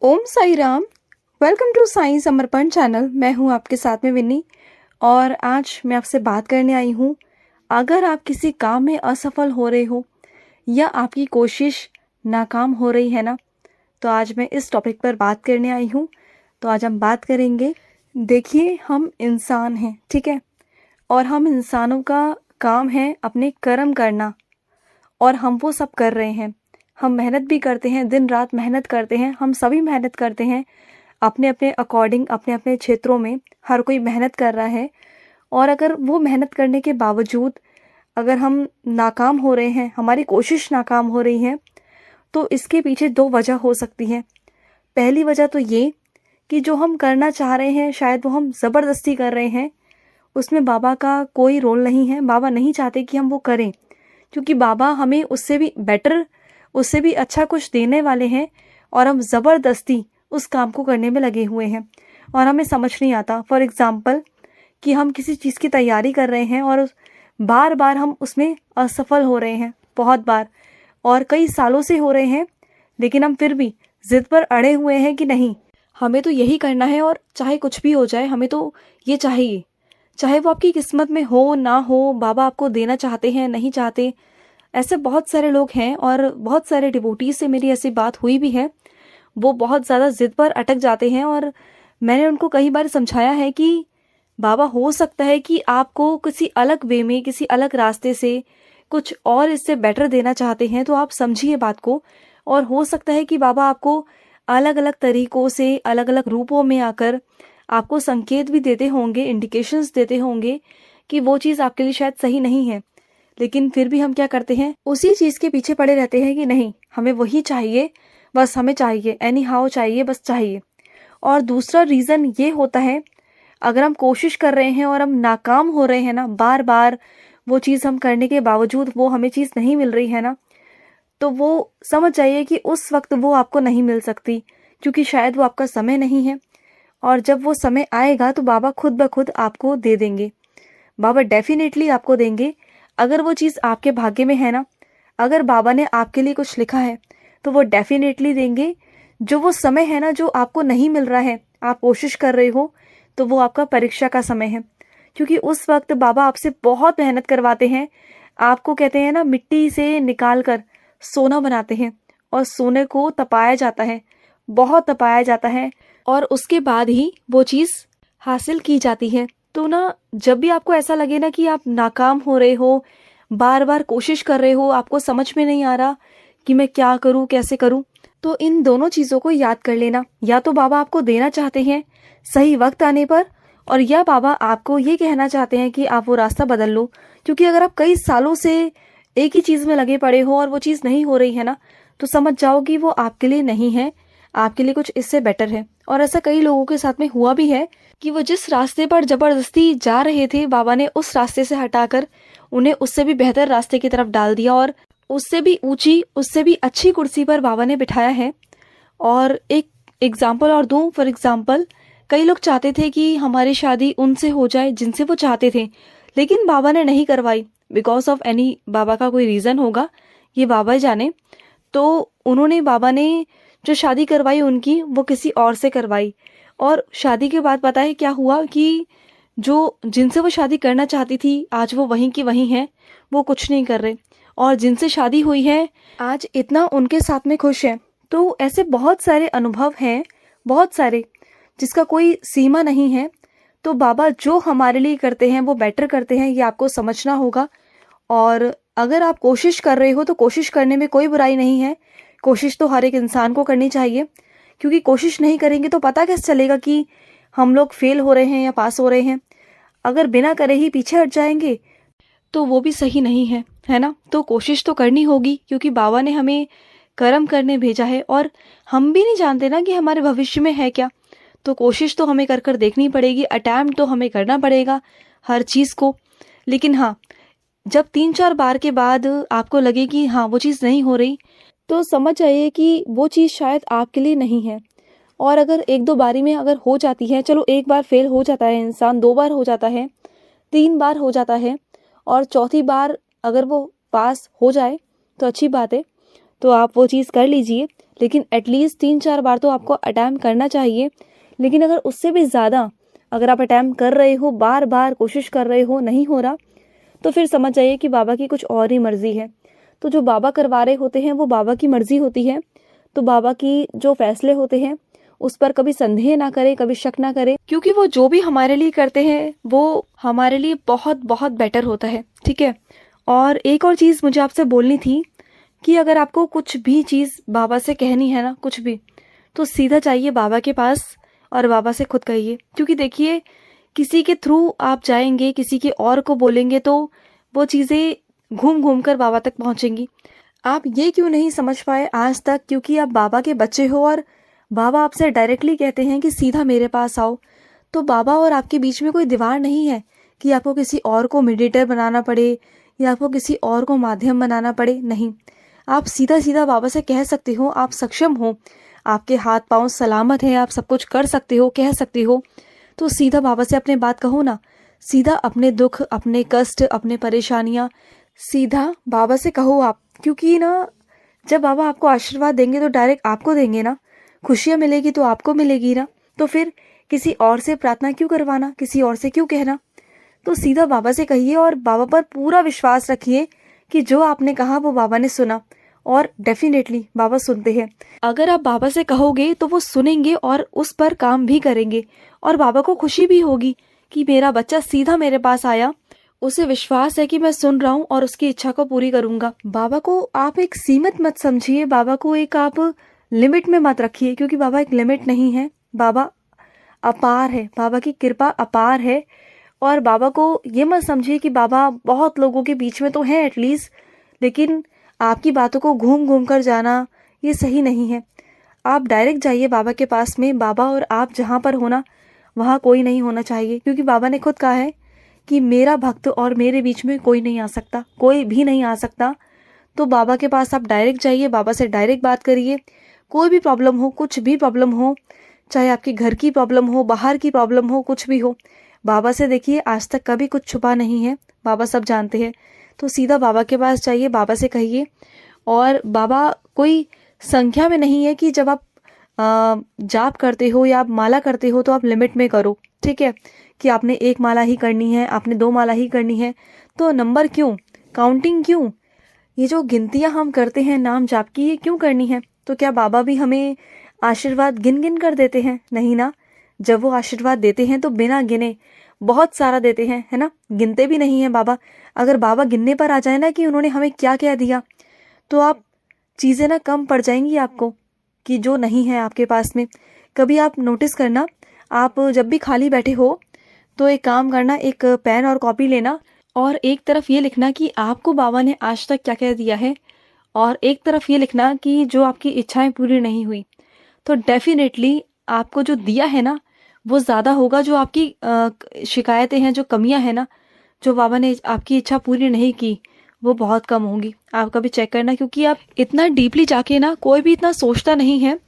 Om Sai Ram. Welcome to Sai Samarpan channel. मैं हूं आपके साथ में विन्नी और आज मैं आपसे बात करने आई हूं। अगर आप किसी काम में असफल हो रहे हो या आपकी कोशिश नाकाम हो रही है ना, तो आज मैं इस टॉपिक पर बात करने आई हूं। तो आज हम बात करेंगे। देखिए, हम इंसान हैं, ठीक है, और हम इंसानों का काम है अपने कर्म करना, और हम वो सब कर रहे हैं। हम मेहनत भी करते हैं, दिन रात मेहनत करते हैं, हम सभी मेहनत करते हैं अपने अपने अकॉर्डिंग, अपने अपने क्षेत्रों में हर कोई मेहनत कर रहा है। और अगर वो मेहनत करने के बावजूद अगर हम नाकाम हो रहे हैं, हमारी कोशिश नाकाम हो रही है, तो इसके पीछे दो वजह हो सकती हैं। पहली वजह तो ये कि जो हम करना चाह रहे हैं शायद वो हम ज़बरदस्ती कर रहे हैं, उसमें बाबा का कोई रोल नहीं है। बाबा नहीं चाहते कि हम वो करें, क्योंकि बाबा हमें उससे भी बेटर, उससे भी अच्छा कुछ देने वाले हैं, और हम ज़बरदस्ती उस काम को करने में लगे हुए हैं और हमें समझ नहीं आता। फॉर एग्ज़ाम्पल कि हम किसी चीज़ की तैयारी कर रहे हैं और बार बार हम उसमें असफल हो रहे हैं, बहुत बार, और कई सालों से हो रहे हैं, लेकिन हम फिर भी ज़िद पर अड़े हुए हैं कि नहीं, हमें तो यही करना है और चाहे कुछ भी हो जाए हमें तो ये चाहिए। चाहे वो आपकी किस्मत में हो ना हो, बाबा आपको देना चाहते हैं नहीं चाहते। ऐसे बहुत सारे लोग हैं और बहुत सारे डिवोटीज से मेरी ऐसी बात हुई भी है। वो बहुत ज़्यादा ज़िद पर अटक जाते हैं और मैंने उनको कई बार समझाया है कि बाबा, हो सकता है कि आपको किसी अलग वे में, किसी अलग रास्ते से कुछ और इससे बेटर देना चाहते हैं, तो आप समझिए बात को। और हो सकता है कि बाबा आपको अलग अलग तरीकों से, अलग अलग रूपों में आकर आपको संकेत भी देते होंगे, इंडिकेशंस देते होंगे कि वो चीज़ आपके लिए शायद सही नहीं है। लेकिन फिर भी हम क्या करते हैं, उसी चीज़ के पीछे पड़े रहते हैं कि नहीं, हमें वही चाहिए, बस हमें चाहिए, एनी हाउ चाहिए, बस चाहिए। और दूसरा रीज़न ये होता है, अगर हम कोशिश कर रहे हैं और हम नाकाम हो रहे हैं ना, बार बार वो चीज़ हम करने के बावजूद वो हमें चीज़ नहीं मिल रही है ना, तो वो समझ जाइए कि उस वक्त वो आपको नहीं मिल सकती, क्योंकि शायद वो आपका समय नहीं है। और जब वो समय आएगा तो बाबा खुद ब खुद आपको दे देंगे। बाबा डेफिनेटली आपको देंगे। अगर वो चीज़ आपके भाग्य में है ना, अगर बाबा ने आपके लिए कुछ लिखा है, तो वो डेफिनेटली देंगे। जो वो समय है ना, जो आपको नहीं मिल रहा है, आप कोशिश कर रहे हो, तो वो आपका परीक्षा का समय है, क्योंकि उस वक्त बाबा आपसे बहुत मेहनत करवाते हैं। आपको कहते हैं ना, मिट्टी से निकाल कर सोना बनाते हैं, और सोने को तपाया जाता है, बहुत तपाया जाता है, और उसके बाद ही वो चीज़ हासिल की जाती है। तो ना, जब भी आपको ऐसा लगे ना कि आप नाकाम हो रहे हो, बार बार कोशिश कर रहे हो, आपको समझ में नहीं आ रहा कि मैं क्या करूं, कैसे करूं, तो इन दोनों चीज़ों को याद कर लेना। या तो बाबा आपको देना चाहते हैं सही वक्त आने पर, और या बाबा आपको ये कहना चाहते हैं कि आप वो रास्ता बदल लो। क्योंकि अगर आप कई सालों से एक ही चीज़ में लगे पड़े हो और वो चीज़ नहीं हो रही है ना, तो समझ जाओ कि वो आपके लिए नहीं है, आपके लिए कुछ इससे बेटर है। और ऐसा कई लोगों के साथ में हुआ भी है कि वो जिस रास्ते पर जबरदस्ती जा रहे थे, बाबा ने उस रास्ते से हटाकर उन्हें उससे भी बेहतर रास्ते की तरफ डाल दिया, और उससे भी ऊंची, उससे भी अच्छी कुर्सी पर बाबा ने बिठाया है। और एक एग्जाम्पल और दूं, फॉर एग्जाम्पल, कई लोग चाहते थे कि हमारी शादी उनसे हो जाए जिनसे वो चाहते थे, लेकिन बाबा ने नहीं करवाई, बिकॉज ऑफ एनी, बाबा का कोई रीज़न होगा, ये बाबा ही जाने। तो उन्होंने, बाबा ने जो शादी करवाई उनकी, वो किसी और से करवाई। और शादी के बाद पता है क्या हुआ कि जो जिनसे वो शादी करना चाहती थी, आज वो वहीं की वहीं हैं, वो कुछ नहीं कर रहे। और जिनसे शादी हुई है, आज इतना उनके साथ में खुश है। तो ऐसे बहुत सारे अनुभव हैं, बहुत सारे, जिसका कोई सीमा नहीं है। तो बाबा जो हमारे लिए करते हैं वो बेटर करते हैं, ये आपको समझना होगा। और अगर आप कोशिश कर रहे हो तो कोशिश करने में कोई बुराई नहीं है। कोशिश तो हर एक इंसान को करनी चाहिए, क्योंकि कोशिश नहीं करेंगे तो पता कैसे चलेगा कि हम लोग फेल हो रहे हैं या पास हो रहे हैं। अगर बिना करे ही पीछे हट जाएंगे तो वो भी सही नहीं है, है ना। तो कोशिश तो करनी होगी, क्योंकि बाबा ने हमें कर्म करने भेजा है, और हम भी नहीं जानते ना कि हमारे भविष्य में है क्या। तो कोशिश तो हमें कर कर देखनी पड़ेगी, अटैम्प्ट तो हमें करना पड़ेगा हर चीज़ को। लेकिन हाँ, जब 3-4 बार के बाद आपको लगे कि हाँ वो चीज़ नहीं हो रही, तो समझ जाइए कि वो चीज़ शायद आपके लिए नहीं है। और अगर 1-2 बारी में अगर हो जाती है, चलो एक बार फेल हो जाता है इंसान, 2 बार हो जाता है, 3 बार हो जाता है, और चौथी बार अगर वो पास हो जाए तो अच्छी बात है, तो आप वो चीज़ कर लीजिए। लेकिन एटलीस्ट 3-4 बार तो आपको अटैम्प्ट करना चाहिए। लेकिन अगर उससे भी ज़्यादा अगर आप अटैम्प्ट कर रहे हो, बार बार कोशिश कर रहे हो, नहीं हो रहा, तो फिर समझ जाइए कि बाबा की कुछ और ही मर्जी है। तो जो बाबा करवा रहे होते हैं वो बाबा की मर्जी होती है। तो बाबा की जो फैसले होते हैं उस पर कभी संदेह ना करें, कभी शक ना करें, क्योंकि वो जो भी हमारे लिए करते हैं वो हमारे लिए बहुत बहुत बेटर होता है। ठीक है। और एक और चीज़ मुझे आपसे बोलनी थी कि अगर आपको कुछ भी चीज़ बाबा से कहनी है ना, कुछ भी, तो सीधा जाइए बाबा के पास और बाबा से खुद कहिए। क्योंकि देखिए, किसी के थ्रू आप जाएंगे, किसी के और को बोलेंगे तो वो चीज़ें घूम घूम कर बाबा तक पहुंचेंगी। आप ये क्यों नहीं समझ पाए आज तक? क्योंकि आप बाबा के बच्चे हो और बाबा आपसे डायरेक्टली कहते हैं कि सीधा मेरे पास आओ। तो बाबा और आपके बीच में कोई दीवार नहीं है कि आपको किसी और को मीडिएटर बनाना पड़े या आपको किसी और को माध्यम बनाना पड़े। नहीं, आप सीधा सीधा बाबा से कह सकते हो, आप सक्षम हो, आपके हाथ पांव सलामत हैं, आप सब कुछ कर सकते हो, कह सकते हो। तो सीधा बाबा से अपने बात कहो ना, सीधा अपने दुख, अपने कष्ट, अपने परेशानियां सीधा बाबा से कहो आप। क्योंकि ना, जब बाबा आपको आशीर्वाद देंगे तो डायरेक्ट आपको देंगे ना, खुशियां मिलेगी तो आपको मिलेगी ना। तो फिर किसी और से प्रार्थना क्यों करवाना, किसी और से क्यों कहना? तो सीधा बाबा से कहिए और बाबा पर पूरा विश्वास रखिए कि जो आपने कहा वो बाबा ने सुना। और डेफिनेटली बाबा सुनते हैं। अगर आप बाबा से कहोगे तो वो सुनेंगे और उस पर काम भी करेंगे। और बाबा को खुशी भी होगी कि मेरा बच्चा सीधा मेरे पास आया, उसे विश्वास है कि मैं सुन रहा हूँ और उसकी इच्छा को पूरी करूंगा। बाबा को आप एक सीमित मत समझिए, बाबा को एक आप लिमिट में मत रखिए, क्योंकि बाबा एक लिमिट नहीं है। बाबा अपार है, बाबा की कृपा अपार है। और बाबा को ये मत समझिए कि बाबा बहुत लोगों के बीच में तो हैं एटलीस्ट, लेकिन आपकी बातों को घूम घूम कर जाना ये सही नहीं है। आप डायरेक्ट जाइए बाबा के पास में। बाबा और आप जहाँ पर होना वहाँ कोई नहीं होना चाहिए, क्योंकि बाबा ने खुद कहा है कि मेरा भक्त और मेरे बीच में कोई नहीं आ सकता, कोई भी नहीं आ सकता। तो बाबा के पास आप डायरेक्ट जाइए, बाबा से डायरेक्ट बात करिए। कोई भी प्रॉब्लम हो, कुछ भी प्रॉब्लम हो, चाहे आपकी घर की प्रॉब्लम हो, बाहर की प्रॉब्लम हो, कुछ भी हो, बाबा से देखिए, आज तक कभी कुछ छुपा नहीं है, बाबा सब जानते हैं। तो सीधा बाबा के पास जाइए, बाबा से कहिए। और बाबा कोई संख्या में नहीं है कि जब आप जाप करते हो या आप माला करते हो तो आप लिमिट में करो। ठीक है, कि आपने 1 माला ही करनी है, आपने 2 माला ही करनी है। तो नंबर क्यों, काउंटिंग क्यों, ये जो गिनतियां हम करते हैं नाम जाप की, ये क्यों करनी है? तो क्या बाबा भी हमें आशीर्वाद गिन गिन कर देते हैं? नहीं ना। जब वो आशीर्वाद देते हैं तो बिना गिने बहुत सारा देते हैं, है ना, गिनते भी नहीं है बाबा। अगर बाबा गिनने पर आ जाए ना कि उन्होंने हमें क्या क्या दिया, तो आप चीज़ें ना कम पड़ जाएंगी आपको, कि जो नहीं है आपके पास में। कभी आप नोटिस करना, आप जब भी खाली बैठे हो तो एक काम करना, एक पेन और कॉपी लेना और एक तरफ ये लिखना कि आपको बाबा ने आज तक क्या क्या दिया है, और एक तरफ ये लिखना कि जो आपकी इच्छाएं पूरी नहीं हुई। तो डेफिनेटली आपको जो दिया है ना वो ज़्यादा होगा, जो आपकी शिकायतें हैं, जो कमियां हैं ना, जो बाबा ने आपकी इच्छा पूरी नहीं की, वो बहुत कम होंगी। आप कभी चेक करना, क्योंकि आप इतना डीपली जाके ना, कोई भी इतना सोचता नहीं है।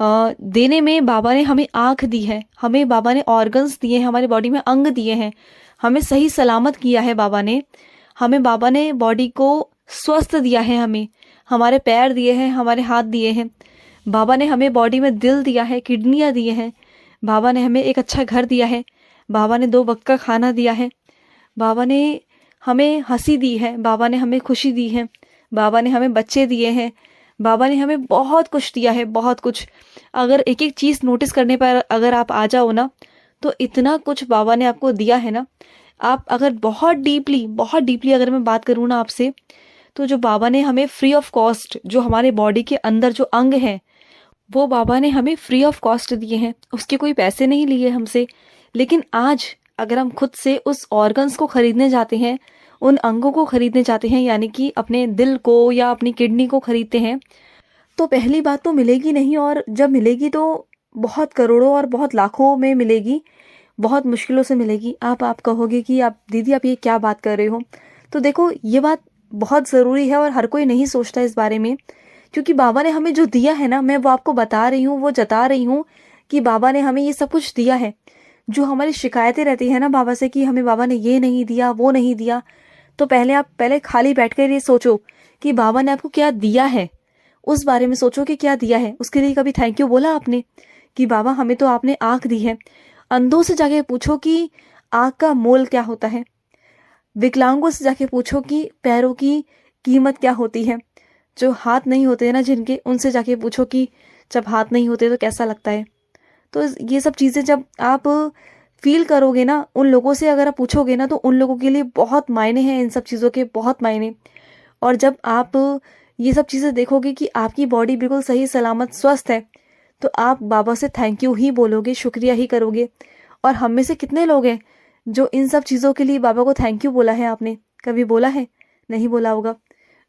देने में बाबा ने हमें आँख दी है, हमें बाबा ने ऑर्गन्स दिए हैं, हमारे बॉडी में अंग दिए हैं, हमें सही सलामत किया है बाबा ने। हमें बाबा ने बॉडी को स्वस्थ दिया है, हमें हमारे पैर दिए हैं, हमारे हाथ दिए हैं। बाबा ने हमें बॉडी में दिल दिया है, किडनियाँ दिए हैं। बाबा ने हमें एक अच्छा घर दिया है। बाबा ने 2 वक्त का खाना दिया है। बाबा ने हमें हंसी दी है, बाबा ने हमें खुशी दी है, बाबा ने हमें बच्चे दिए हैं, बाबा ने हमें बहुत कुछ दिया है, बहुत कुछ। अगर एक एक चीज़ नोटिस करने पर अगर आप आ जाओ ना, तो इतना कुछ बाबा ने आपको दिया है ना। आप अगर बहुत डीपली अगर मैं बात करूँ ना आपसे, तो जो बाबा ने हमें फ्री ऑफ कॉस्ट, जो हमारे बॉडी के अंदर जो अंग हैं, वो बाबा ने हमें फ्री ऑफ कॉस्ट दिए हैं, उसके कोई पैसे नहीं लिए हमसे। लेकिन आज अगर हम खुद से उस ऑर्गन्स को खरीदने जाते हैं, उन अंगों को खरीदने जाते हैं, यानी कि अपने दिल को या अपनी किडनी को खरीदते हैं, तो पहली बात तो मिलेगी नहीं, और जब मिलेगी तो बहुत करोड़ों और बहुत लाखों में मिलेगी, बहुत मुश्किलों से मिलेगी। आप कहोगे कि आप दीदी आप ये क्या बात कर रहे हो? तो देखो, ये बात बहुत ज़रूरी है और हर कोई नहीं सोचता इस बारे में, क्योंकि बाबा ने हमें जो दिया है ना, मैं वो आपको बता रही हूँ, वो जता रही हूँ कि बाबा ने हमें ये सब कुछ दिया है। जो हमारी शिकायतें रहती है ना बाबा से कि हमें बाबा ने ये नहीं दिया, वो नहीं दिया, तो पहले आप खाली बैठ कर ये सोचो कि बाबा ने आपको क्या दिया है, उस बारे में सोचो कि क्या दिया है, उसके लिए कभी थैंक यू बोला आपने कि बाबा हमें तो आपने आँख दी है। अंधों से जाके पूछो कि आँख का मोल क्या होता है। विकलांगों से जाके पूछो कि पैरों की कीमत क्या होती है। जो हाथ नहीं होते हैं ना जिनके, उनसे जाके पूछो कि जब हाथ नहीं होते तो कैसा लगता है। तो ये सब चीज़ें जब आप फील करोगे ना, उन लोगों से अगर आप पूछोगे ना, तो उन लोगों के लिए बहुत मायने हैं, इन सब चीज़ों के बहुत मायने। और जब आप ये सब चीज़ें देखोगे कि आपकी बॉडी बिल्कुल सही सलामत स्वस्थ है, तो आप बाबा से थैंक यू ही बोलोगे, शुक्रिया ही करोगे। और हम में से कितने लोग हैं जो इन सब चीज़ों के लिए बाबा को थैंक यू बोला है? आपने कभी बोला है? नहीं बोला होगा।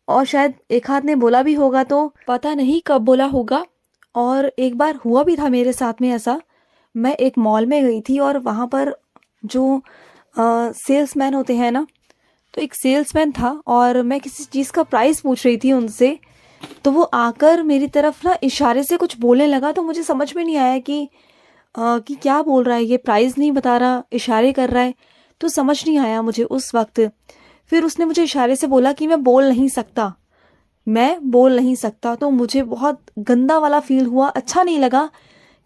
और शायद एक हाथ ने बोला भी होगा तो पता नहीं कब बोला होगा। और एक बार हुआ भी था मेरे साथ में ऐसा। मैं एक मॉल में गई थी और वहाँ पर जो सेल्समैन होते हैं ना, तो एक सेल्समैन था और मैं किसी चीज़ का प्राइस पूछ रही थी उनसे। तो वो आकर मेरी तरफ ना इशारे से कुछ बोलने लगा। तो मुझे समझ में नहीं आया कि क्या बोल रहा है ये, प्राइस नहीं बता रहा, इशारे कर रहा है। तो समझ नहीं आया मुझे उस वक्त। फिर उसने मुझे इशारे से बोला कि मैं बोल नहीं सकता, मैं बोल नहीं सकता। तो मुझे बहुत गंदा वाला फील हुआ, अच्छा नहीं लगा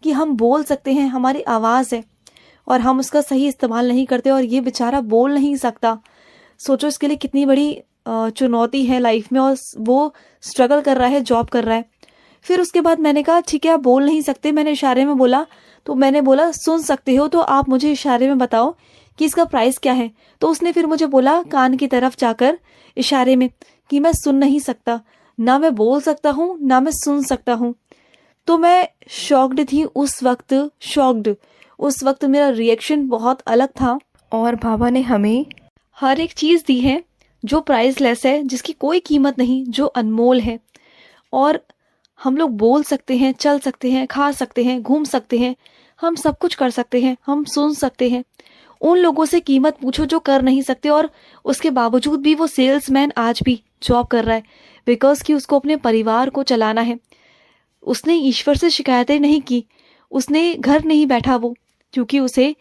कि हम बोल सकते हैं, हमारी आवाज़ है और हम उसका सही इस्तेमाल नहीं करते, और ये बेचारा बोल नहीं सकता। सोचो इसके लिए कितनी बड़ी चुनौती है लाइफ में, और वो स्ट्रगल कर रहा है, जॉब कर रहा है। फिर उसके बाद मैंने कहा ठीक है आप बोल नहीं सकते, मैंने इशारे में बोला। तो मैंने बोला सुन सकते हो तो आप मुझे इशारे में बताओ कि इसका प्राइस क्या है। तो उसने फिर मुझे बोला कान की तरफ जाकर इशारे में कि मैं सुन नहीं सकता, ना मैं बोल सकता हूँ ना मैं सुन सकता हूँ। तो मैं शॉक्ड थी उस वक्त, शॉक्ड। उस वक्त मेरा रिएक्शन बहुत अलग था। और बाबा ने हमें हर एक चीज़ दी है जो प्राइसलेस है, जिसकी कोई कीमत नहीं, जो अनमोल है। और हम लोग बोल सकते हैं, चल सकते हैं, खा सकते हैं, घूम सकते हैं, हम सब कुछ कर सकते हैं, हम सुन सकते हैं। उन लोगों से कीमत पूछो जो कर नहीं सकते, और उसके बावजूद भी वो सेल्समैन आज भी जॉब कर रहा है, बिकॉज कि उसको अपने परिवार को चलाना है। उसने ईश्वर से शिकायतें नहीं की, उसने घर नहीं बैठा वो, क्योंकि उसे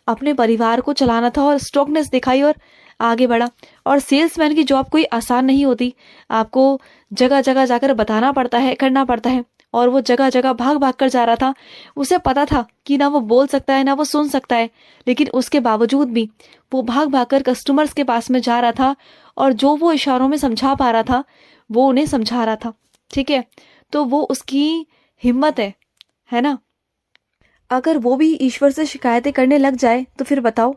अपने परिवार को चलाना था, और स्ट्रॉन्गनेस दिखाई और आगे बढ़ा। और सेल्समैन की जॉब कोई आसान नहीं होती, आपको जगह जगह जाकर बताना पड़ता है, करना पड़ता है। और वो जगह जगह भाग भाग कर जा रहा था। उसे पता था कि ना वो बोल सकता है ना वो सुन सकता है, लेकिन उसके बावजूद भी वो भाग भाग कर कस्टमर्स के पास में जा रहा था, और जो वो इशारों में समझा पा रहा था वो उन्हें समझा रहा था। ठीक है, तो वो उसकी हिम्मत है ना। अगर वो भी ईश्वर से शिकायतें करने लग जाए तो फिर बताओ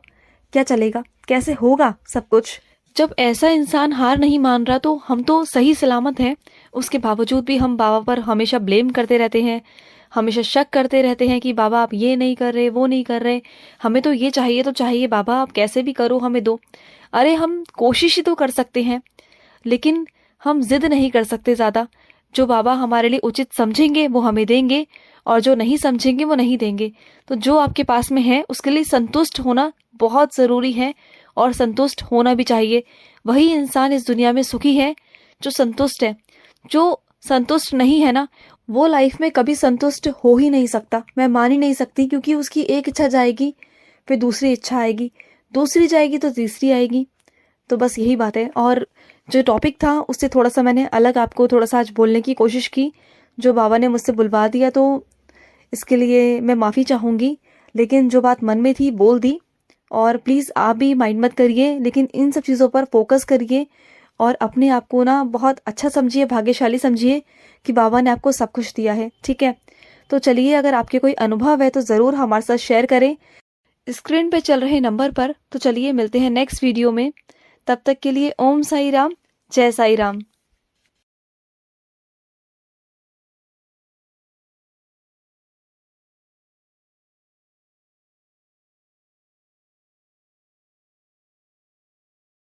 क्या चलेगा, कैसे होगा सब कुछ। जब ऐसा इंसान हार नहीं मान रहा तो हम तो सही सलामत हैं। उसके बावजूद भी हम बाबा पर हमेशा ब्लेम करते रहते हैं, हमेशा शक करते रहते हैं कि बाबा आप ये नहीं कर रहे, वो नहीं कर रहे, हमें तो ये चाहिए तो चाहिए, बाबा आप कैसे भी करो हमें दो। अरे हम कोशिश ही तो कर सकते हैं, लेकिन हम जिद नहीं कर सकते ज़्यादा। जो बाबा हमारे लिए उचित समझेंगे वो हमें देंगे, और जो नहीं समझेंगे वो नहीं देंगे। तो जो आपके पास में है उसके लिए संतुष्ट होना बहुत ज़रूरी है, और संतुष्ट होना भी चाहिए। वही इंसान इस दुनिया में सुखी है जो संतुष्ट है। जो संतुष्ट नहीं है ना, वो लाइफ में कभी संतुष्ट हो ही नहीं सकता। मैं मान ही नहीं सकती, क्योंकि उसकी एक इच्छा जाएगी, फिर दूसरी इच्छा आएगी, दूसरी जाएगी तो तीसरी आएगी। तो बस यही बात है। और जो टॉपिक था उससे थोड़ा सा मैंने अलग आपको थोड़ा सा आज बोलने की कोशिश की। जो बाबा ने मुझसे बुलवा दिया तो इसके लिए मैं माफ़ी चाहूँगी, लेकिन जो बात मन में थी बोल दी। और प्लीज़ आप भी माइंड मत करिए, लेकिन इन सब चीज़ों पर फोकस करिए और अपने आप को ना बहुत अच्छा समझिए, भाग्यशाली समझिए कि बाबा ने आपको सब कुछ दिया है। ठीक है, तो चलिए अगर आपके कोई अनुभव है तो ज़रूर हमारे साथ शेयर करें स्क्रीन पे चल रहे नंबर पर। तो चलिए मिलते हैं नेक्स्ट वीडियो में, तब तक के लिए ओम साई राम, जय साई राम।